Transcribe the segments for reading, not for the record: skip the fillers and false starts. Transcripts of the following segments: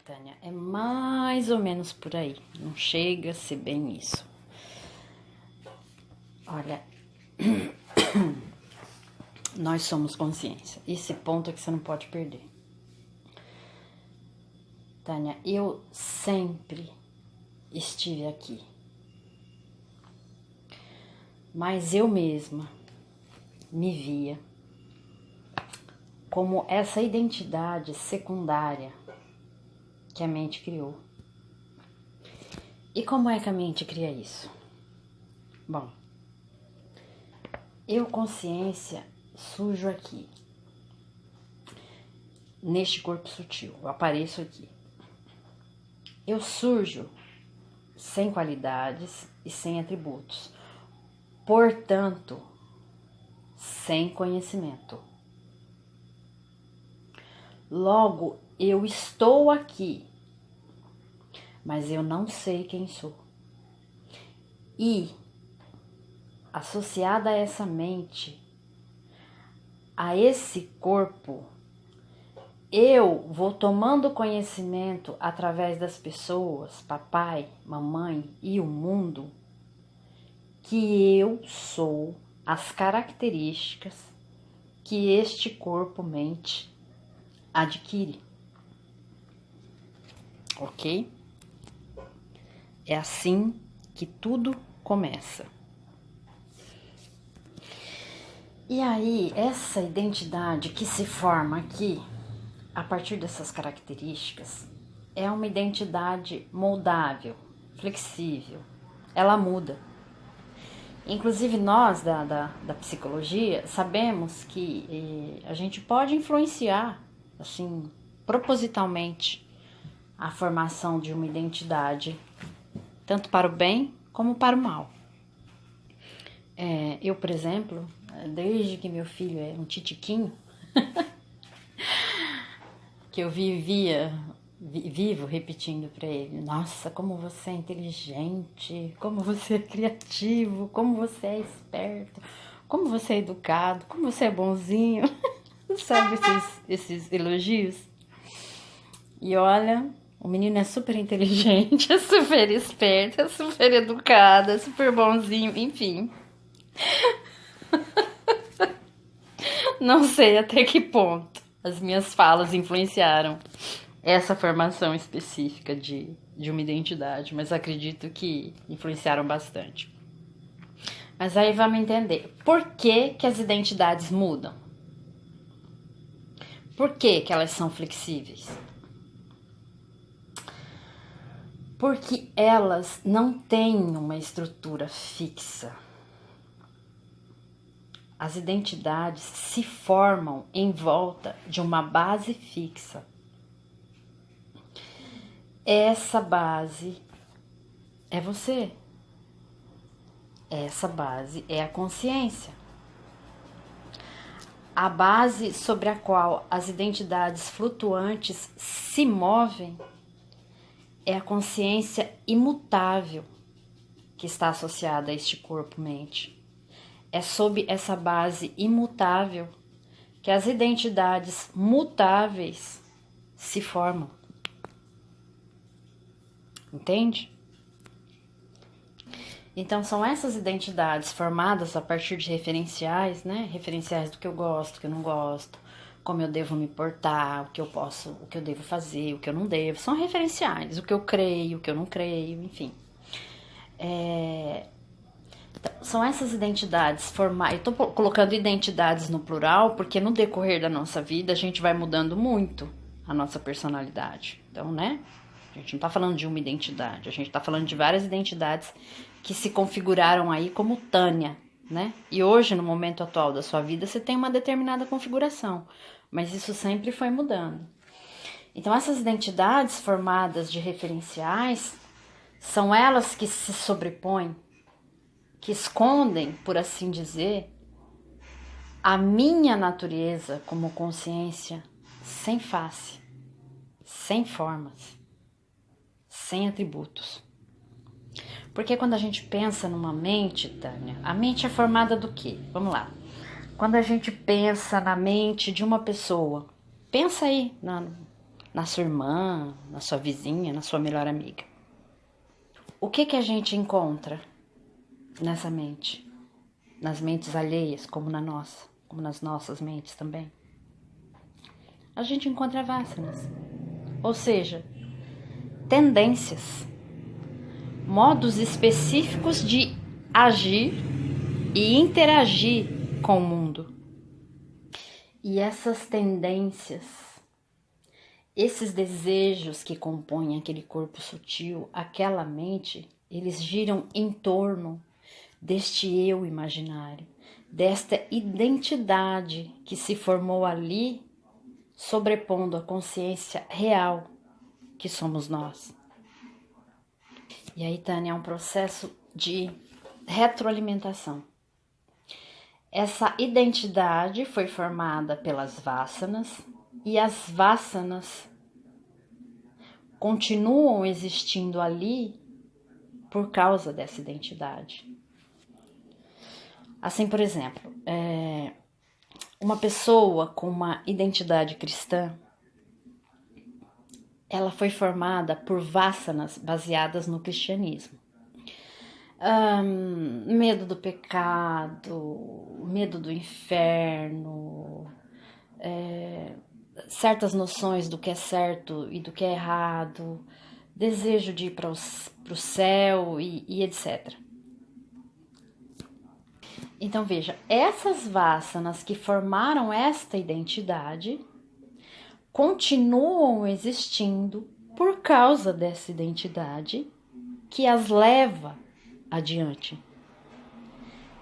Tânia, é mais ou menos por aí. Não chega a ser bem isso. Olha, nós somos consciência. Esse ponto é que você não pode perder. Tânia, eu sempre estive aqui. Mas eu mesma me via como essa identidade secundária que a mente criou. E como é que a mente cria isso? Bom, eu, consciência, surjo aqui, neste corpo sutil, eu apareço aqui. Eu surjo sem qualidades e sem atributos, portanto, sem conhecimento. Logo, eu estou aqui, mas eu não sei quem sou. E, associada a essa mente, a esse corpo, eu vou tomando conhecimento através das pessoas, papai, mamãe e o mundo, que eu sou as características que este corpo-mente adquire. Ok? É assim que tudo começa. E aí, essa identidade que se forma aqui, a partir dessas características, é uma identidade moldável, flexível. Ela muda. Inclusive, nós da psicologia sabemos que a gente pode influenciar, assim, propositalmente, a formação de uma identidade, tanto para o bem como para o mal. Eu, por exemplo, desde que meu filho é um titiquinho, que eu vivo repetindo para ele: nossa, como você é inteligente, como você é criativo, como você é esperto, como você é educado, como você é bonzinho. Sabe esses elogios? E olha, o menino é super inteligente, é super esperto, é super educado, é super bonzinho, enfim. Não sei até que ponto as minhas falas influenciaram essa formação específica de uma identidade, mas acredito que influenciaram bastante. Mas aí vamos entender por que as identidades mudam. Por que elas são flexíveis? Porque elas não têm uma estrutura fixa. As identidades se formam em volta de uma base fixa. Essa base é você. Essa base é a consciência. A base sobre a qual as identidades flutuantes se movem é a consciência imutável que está associada a este corpo-mente. É sob essa base imutável que as identidades mutáveis se formam. Entende? Então, são essas identidades formadas a partir de referenciais, né? Referenciais do que eu gosto, do que eu não gosto, como eu devo me portar, o que eu posso, o que eu devo fazer, o que eu não devo. São referenciais, o que eu creio, o que eu não creio, enfim. Então, são essas identidades formadas. Eu tô colocando identidades no plural porque no decorrer da nossa vida a gente vai mudando muito a nossa personalidade. Então, né? A gente não tá falando de uma identidade, a gente tá falando de várias identidades que se configuraram aí como Tânia, né? E hoje, no momento atual da sua vida, você tem uma determinada configuração, mas isso sempre foi mudando. Então, essas identidades formadas de referenciais são elas que se sobrepõem, que escondem, por assim dizer, a minha natureza como consciência sem face, sem formas, sem atributos. Porque quando a gente pensa numa mente, Tânia, a mente é formada do quê? Vamos lá. Quando a gente pensa na mente de uma pessoa, pensa aí na sua irmã, na sua vizinha, na sua melhor amiga. O que a gente encontra nessa mente? Nas mentes alheias, como na nossa, como nas nossas mentes também. A gente encontra vasanas, ou seja, tendências, modos específicos de agir e interagir com o mundo. E essas tendências, esses desejos que compõem aquele corpo sutil, aquela mente, eles giram em torno deste eu imaginário, desta identidade que se formou ali, sobrepondo a consciência real que somos nós. E aí, Tânia, é um processo de retroalimentação. Essa identidade foi formada pelas vasanas e as vasanas continuam existindo ali por causa dessa identidade. Assim, por exemplo, uma pessoa com uma identidade cristã, ela foi formada por vasanas baseadas no cristianismo. Medo do pecado, medo do inferno, certas noções do que é certo e do que é errado, desejo de ir para o céu e etc. Então veja, essas vasanas que formaram esta identidade continuam existindo por causa dessa identidade que as leva adiante.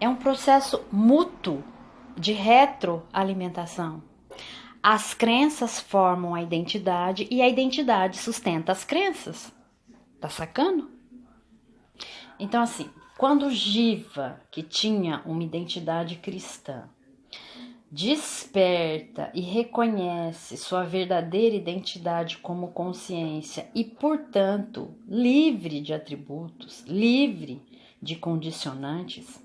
É um processo mútuo de retroalimentação. As crenças formam a identidade e a identidade sustenta as crenças. Tá sacando? Então, assim, quando Jiva, que tinha uma identidade cristã, desperta e reconhece sua verdadeira identidade como consciência e, portanto, livre de atributos, livre de condicionantes,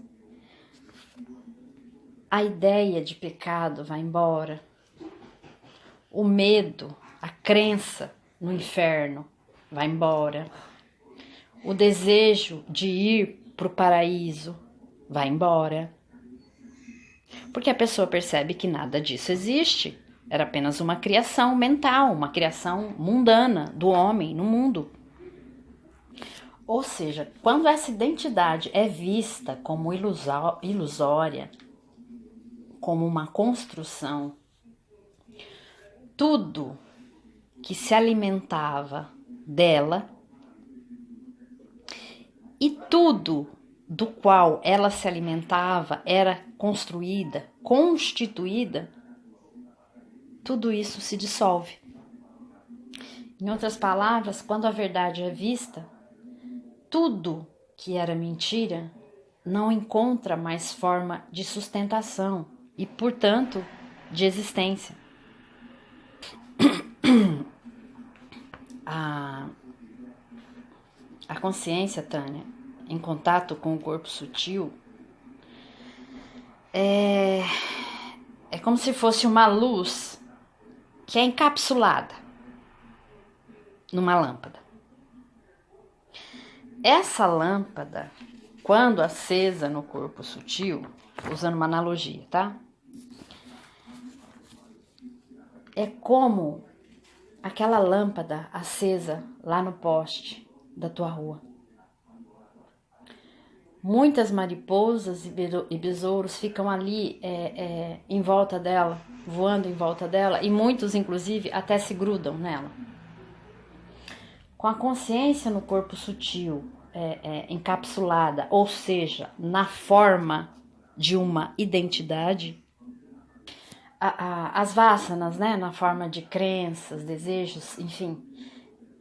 a ideia de pecado vai embora. O medo, a crença no inferno vai embora. O desejo de ir para o paraíso vai embora. Porque a pessoa percebe que nada disso existe. Era apenas uma criação mental, uma criação mundana do homem no mundo. Ou seja, quando essa identidade é vista como ilusória, como uma construção, tudo que se alimentava dela e tudo do qual ela se alimentava era construída, constituída, tudo isso se dissolve. Em outras palavras, quando a verdade é vista, tudo que era mentira não encontra mais forma de sustentação e, portanto, de existência. A consciência, Tânia, em contato com o corpo sutil, é como se fosse uma luz que é encapsulada numa lâmpada. Essa lâmpada, quando acesa no corpo sutil, usando uma analogia, tá? É como aquela lâmpada acesa lá no poste da tua rua. Muitas mariposas e besouros ficam ali em volta dela, voando em volta dela, e muitos, inclusive, até se grudam nela. Com a consciência no corpo sutil, encapsulada, ou seja, na forma de uma identidade, as vasanas, né, na forma de crenças, desejos, enfim,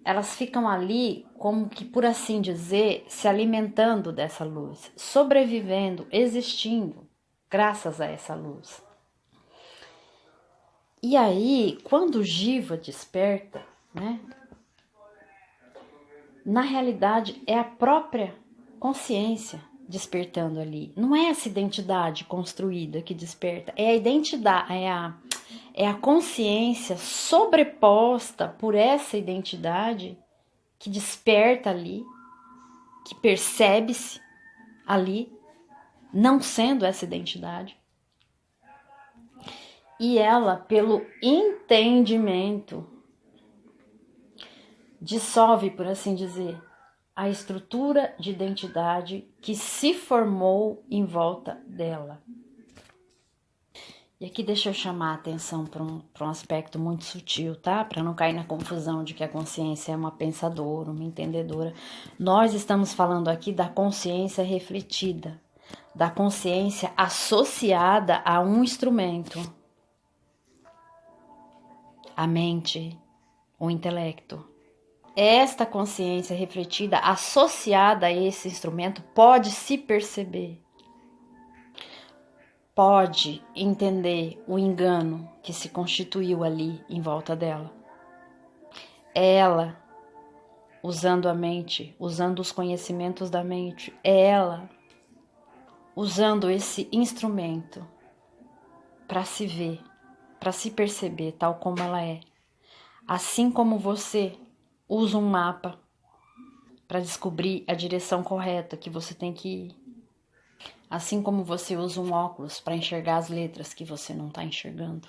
elas ficam ali como que, por assim dizer, se alimentando dessa luz, sobrevivendo, existindo, graças a essa luz. E aí, quando o Jiva desperta, né, na realidade é a própria consciência despertando ali. Não é essa identidade construída que desperta, é a identidade, É a consciência sobreposta por essa identidade que desperta ali, que percebe-se ali, não sendo essa identidade. E ela, pelo entendimento, dissolve, por assim dizer, a estrutura de identidade que se formou em volta dela. E aqui deixa eu chamar a atenção para um aspecto muito sutil, tá? Para não cair na confusão de que a consciência é uma pensadora, uma entendedora. Nós estamos falando aqui da consciência refletida, da consciência associada a um instrumento. A mente, o intelecto. Esta consciência refletida, associada a esse instrumento, pode se perceber. Pode entender o engano que se constituiu ali em volta dela. Ela, usando a mente, usando os conhecimentos da mente, ela, usando esse instrumento para se ver, para se perceber tal como ela é. Assim como você usa um mapa para descobrir a direção correta que você tem que ir. Assim como você usa um óculos para enxergar as letras que você não está enxergando.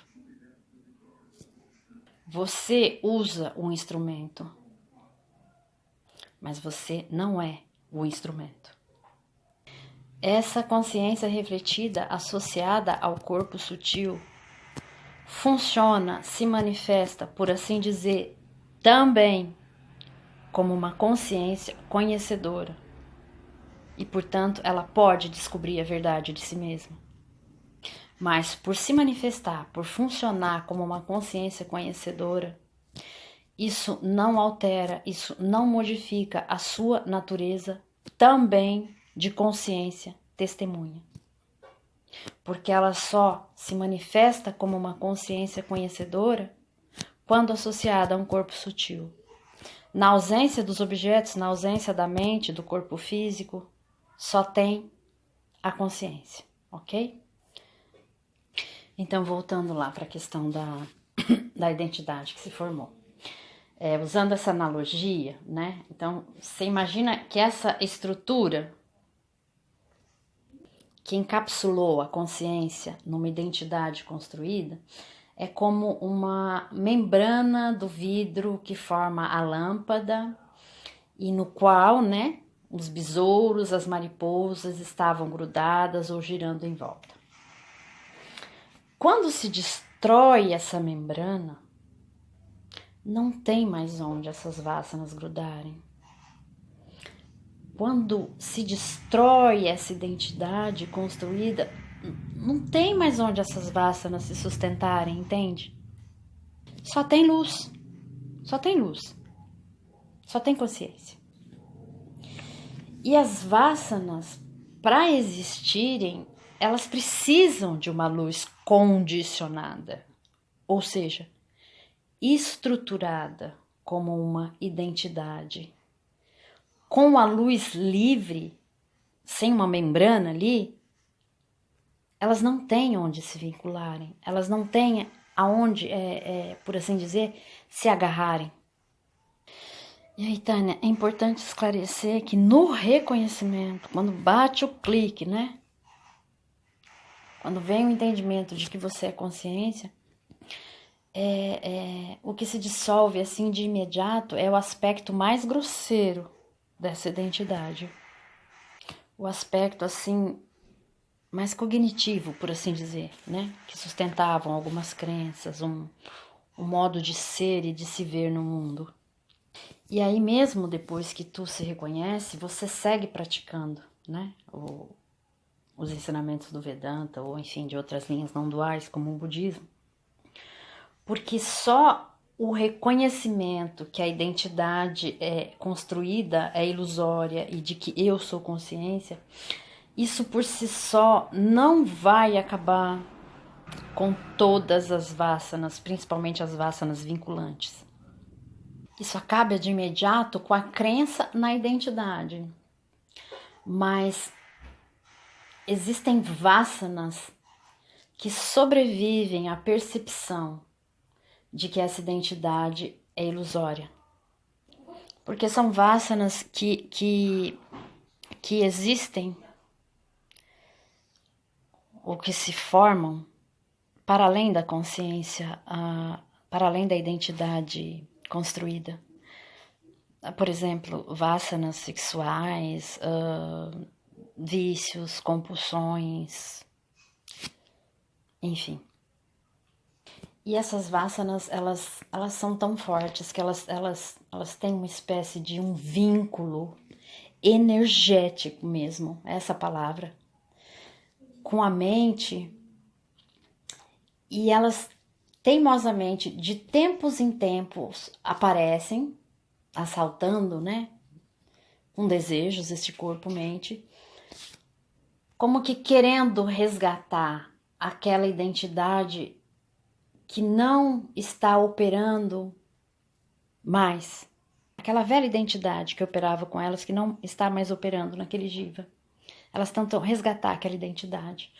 Você usa um instrumento, mas você não é o instrumento. Essa consciência refletida, associada ao corpo sutil, funciona, se manifesta, por assim dizer, também como uma consciência conhecedora. E, portanto, ela pode descobrir a verdade de si mesma. Mas, por se manifestar, por funcionar como uma consciência conhecedora, isso não altera, isso não modifica a sua natureza também de consciência testemunha. Porque ela só se manifesta como uma consciência conhecedora quando associada a um corpo sutil. Na ausência dos objetos, na ausência da mente, do corpo físico, só tem a consciência, ok? Então, voltando lá para a questão da identidade que se formou. Usando essa analogia, né? Então, você imagina que essa estrutura que encapsulou a consciência numa identidade construída é como uma membrana do vidro que forma a lâmpada e no qual, né, os besouros, as mariposas estavam grudadas ou girando em volta. Quando se destrói essa membrana, não tem mais onde essas vássanas grudarem. Quando se destrói essa identidade construída, não tem mais onde essas vássanas se sustentarem, entende? Só tem luz, só tem luz, só tem consciência. E as vássanas, para existirem, elas precisam de uma luz condicionada, ou seja, estruturada como uma identidade. Com a luz livre, sem uma membrana ali, elas não têm onde se vincularem, elas não têm aonde, por assim dizer, se agarrarem. E aí, Tânia, é importante esclarecer que no reconhecimento, quando bate o clique, né? Quando vem o entendimento de que você é consciência, o que se dissolve assim de imediato é o aspecto mais grosseiro dessa identidade. O aspecto assim mais cognitivo, por assim dizer, né? Que sustentavam algumas crenças, um modo de ser e de se ver no mundo. E aí mesmo depois que tu se reconhece, você segue praticando, né? Os ensinamentos do Vedanta, ou enfim, de outras linhas não duais, como o budismo. Porque só o reconhecimento que a identidade é construída, é ilusória e de que eu sou consciência, isso por si só não vai acabar com todas as vássanas, principalmente as vássanas vinculantes. Isso acaba de imediato com a crença na identidade. Mas existem vássanas que sobrevivem à percepção de que essa identidade é ilusória. Porque são vasanas que existem ou que se formam para além da consciência, para além da identidade construída. Por exemplo, vasanas sexuais, vícios, compulsões, enfim. E essas vasanas, elas são tão fortes que elas têm uma espécie de um vínculo energético mesmo, essa palavra, com a mente, e elas teimosamente, de tempos em tempos, aparecem, assaltando, né, com desejos, este corpo-mente, como que querendo resgatar aquela identidade que não está operando mais. Aquela velha identidade que operava com elas, que não está mais operando naquele jiva. Elas tentam resgatar aquela identidade.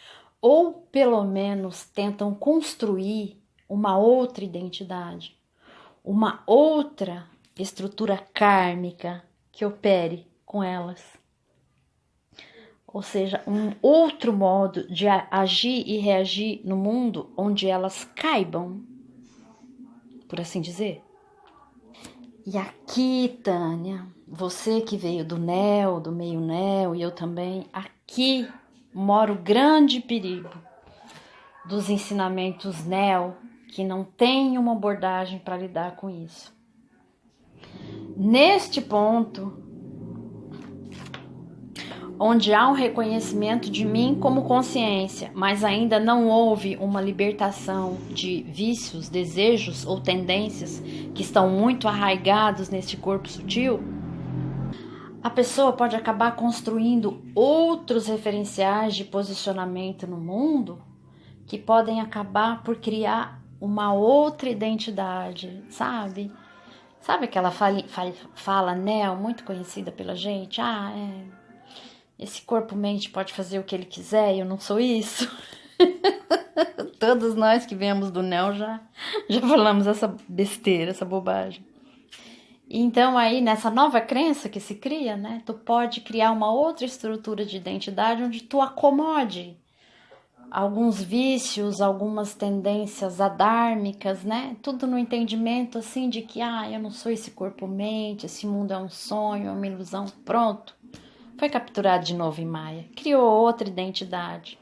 Ou, pelo menos, tentam construir uma outra identidade. Uma outra estrutura kármica que opere com elas. Ou seja, um outro modo de agir e reagir no mundo onde elas caibam, por assim dizer. E aqui, Tânia, você que veio do Neo, do meio Neo, e eu também, aqui mora o grande perigo dos ensinamentos Neo, que não tem uma abordagem para lidar com isso. Neste ponto, onde há um reconhecimento de mim como consciência, mas ainda não houve uma libertação de vícios, desejos ou tendências que estão muito arraigados neste corpo sutil, a pessoa pode acabar construindo outros referenciais de posicionamento no mundo que podem acabar por criar uma outra identidade, sabe? Sabe aquela fala Neo muito conhecida pela gente? Esse corpo-mente pode fazer o que ele quiser e eu não sou isso. Todos nós que viemos do Neo já falamos essa besteira, essa bobagem. Então aí, nessa nova crença que se cria, né? Tu pode criar uma outra estrutura de identidade onde tu acomode alguns vícios, algumas tendências adármicas, né? Tudo no entendimento, assim, de que, eu não sou esse corpo-mente, esse mundo é um sonho, é uma ilusão, pronto. Foi capturado de novo em Maia, criou outra identidade.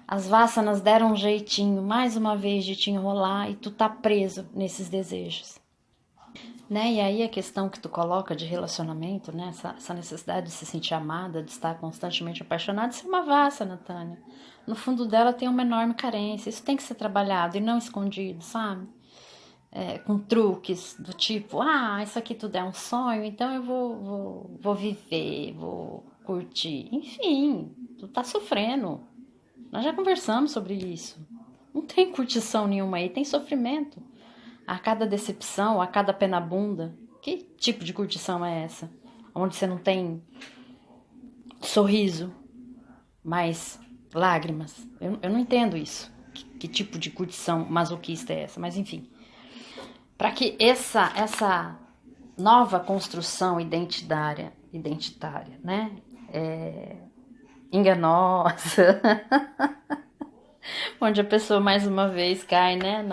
As vasanas deram um jeitinho, mais uma vez, de te enrolar e tu tá preso nesses desejos. Né? E aí a questão que tu coloca de relacionamento, né? Essa necessidade de se sentir amada, de estar constantemente apaixonada, isso é uma vasana, Tânia. No fundo dela tem uma enorme carência, isso tem que ser trabalhado e não escondido, sabe? Com truques do tipo, isso aqui tudo é um sonho, então eu vou viver, vou curtir. Enfim, tu tá sofrendo. Nós já conversamos sobre isso. Não tem curtição nenhuma aí, tem sofrimento. A cada decepção, a cada pé na bunda. Que tipo de curtição é essa? Onde você não tem sorriso, mas lágrimas. Eu não entendo isso. Que tipo de curtição masoquista é essa? Mas enfim. Para que essa nova construção identitária, né, enganosa, onde a pessoa mais uma vez cai, né,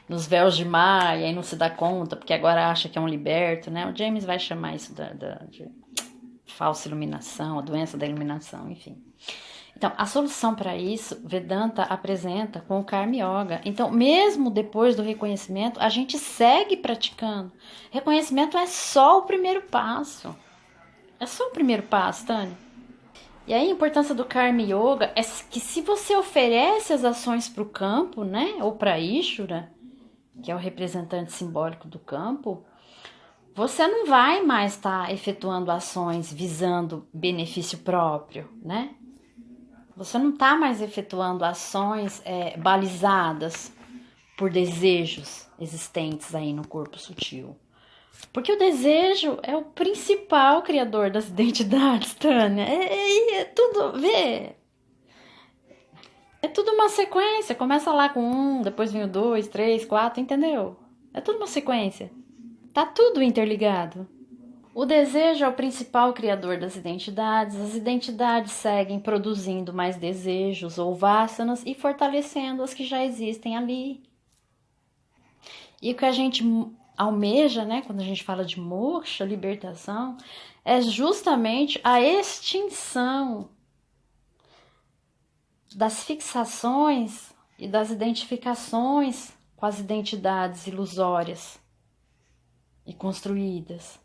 nos véus de Maia e não se dá conta, porque agora acha que é um liberto, né? O James vai chamar isso de falsa iluminação, a doença da iluminação, enfim. Então, a solução para isso, Vedanta apresenta com o Karma Yoga. Então, mesmo depois do reconhecimento, a gente segue praticando. Reconhecimento é só o primeiro passo. É só o primeiro passo, Tânia. E aí a importância do Karma Yoga é que se você oferece as ações para o campo, né, ou para Ishvara, que é o representante simbólico do campo, você não vai mais estar efetuando ações visando benefício próprio, né? Você não está mais efetuando ações balizadas por desejos existentes aí no corpo sutil. Porque o desejo é o principal criador das identidades, Tânia. É tudo, vê. É tudo uma sequência. Começa lá com um, depois vem o dois, três, quatro, entendeu? É tudo uma sequência. Tá tudo interligado. O desejo é o principal criador das identidades. As identidades seguem produzindo mais desejos ou vasanas e fortalecendo as que já existem ali. E o que a gente almeja, né, quando a gente fala de moksha, libertação, é justamente a extinção das fixações e das identificações com as identidades ilusórias e construídas.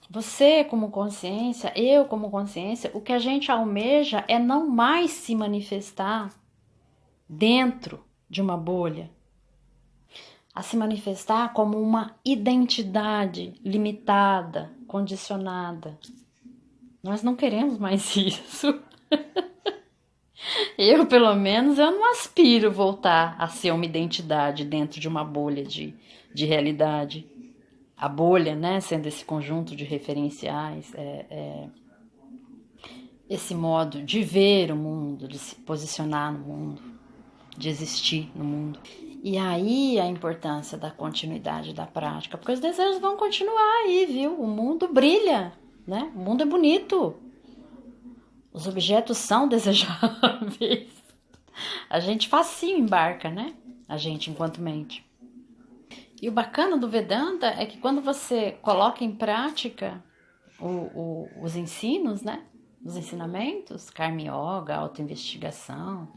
Você como consciência, eu como consciência, o que a gente almeja é não mais se manifestar dentro de uma bolha, a se manifestar como uma identidade limitada, condicionada. Nós não queremos mais isso. Eu, pelo menos, eu não aspiro voltar a ser uma identidade dentro de uma bolha de realidade. A bolha, né, sendo esse conjunto de referenciais, esse modo de ver o mundo, de se posicionar no mundo, de existir no mundo. E aí a importância da continuidade da prática, porque os desejos vão continuar aí, viu? O mundo brilha, né? O mundo é bonito. Os objetos são desejáveis. A gente facinho embarca, né? A gente enquanto mente. E o bacana do Vedanta é que quando você coloca em prática os ensinos, né? Os ensinamentos, Karma Yoga, autoinvestigação,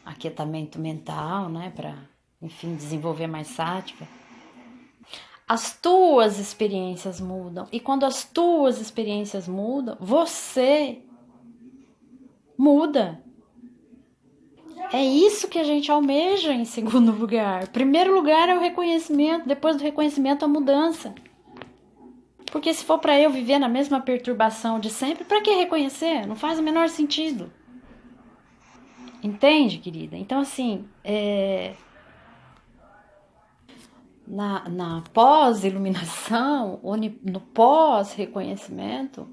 aquietamento mental, né? Para, enfim, desenvolver mais sátiva. As tuas experiências mudam. E quando as tuas experiências mudam, você muda. É isso que a gente almeja em segundo lugar. Primeiro lugar é o reconhecimento, depois do reconhecimento a mudança. Porque se for para eu viver na mesma perturbação de sempre, para que reconhecer? Não faz o menor sentido. Entende, querida? Então, assim, na pós-iluminação, ou no pós-reconhecimento,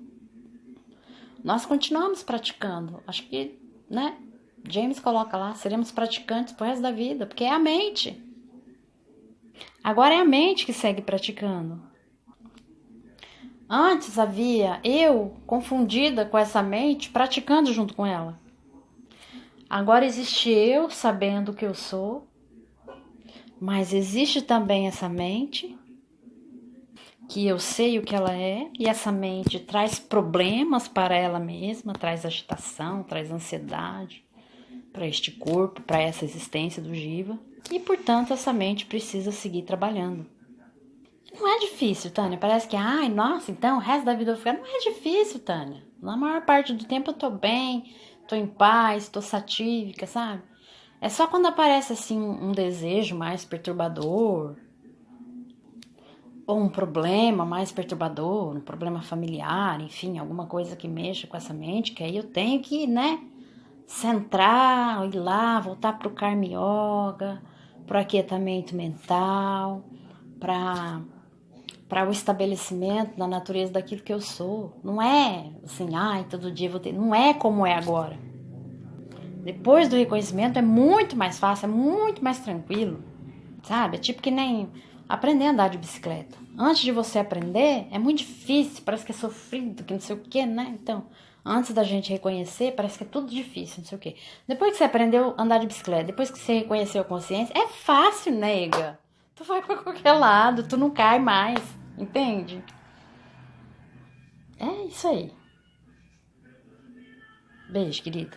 nós continuamos praticando. Acho que, né? James coloca lá, seremos praticantes pro resto da vida, porque é a mente. Agora é a mente que segue praticando. Antes havia eu confundida com essa mente, praticando junto com ela. Agora existe eu sabendo o que eu sou, mas existe também essa mente, que eu sei o que ela é, e essa mente traz problemas para ela mesma, traz agitação, traz ansiedade para este corpo, para essa existência do Jiva, e portanto essa mente precisa seguir trabalhando. Não é difícil, Tânia, parece que, ai, nossa, então o resto da vida eu vou ficar. Não é difícil, Tânia, na maior parte do tempo eu tô bem, tô em paz, tô satívica, sabe? É só quando aparece assim um desejo mais perturbador, ou um problema mais perturbador, um problema familiar, enfim, alguma coisa que mexa com essa mente, que aí eu tenho que, né, centrar, ir lá, voltar pro Karma Yoga, pro aquietamento mental, para o estabelecimento da natureza daquilo que eu sou. Não é assim, ai, todo dia eu vou ter. Não é como é agora. Depois do reconhecimento é muito mais fácil, é muito mais tranquilo, sabe? É tipo que nem aprender a andar de bicicleta. Antes de você aprender, é muito difícil, parece que é sofrido, que não sei o que, né? Então, antes da gente reconhecer, parece que é tudo difícil, não sei o que. Depois que você aprendeu a andar de bicicleta, depois que você reconheceu a consciência, é fácil, nega. Tu vai pra qualquer lado, tu não cai mais, entende? É isso aí. Beijo, querida.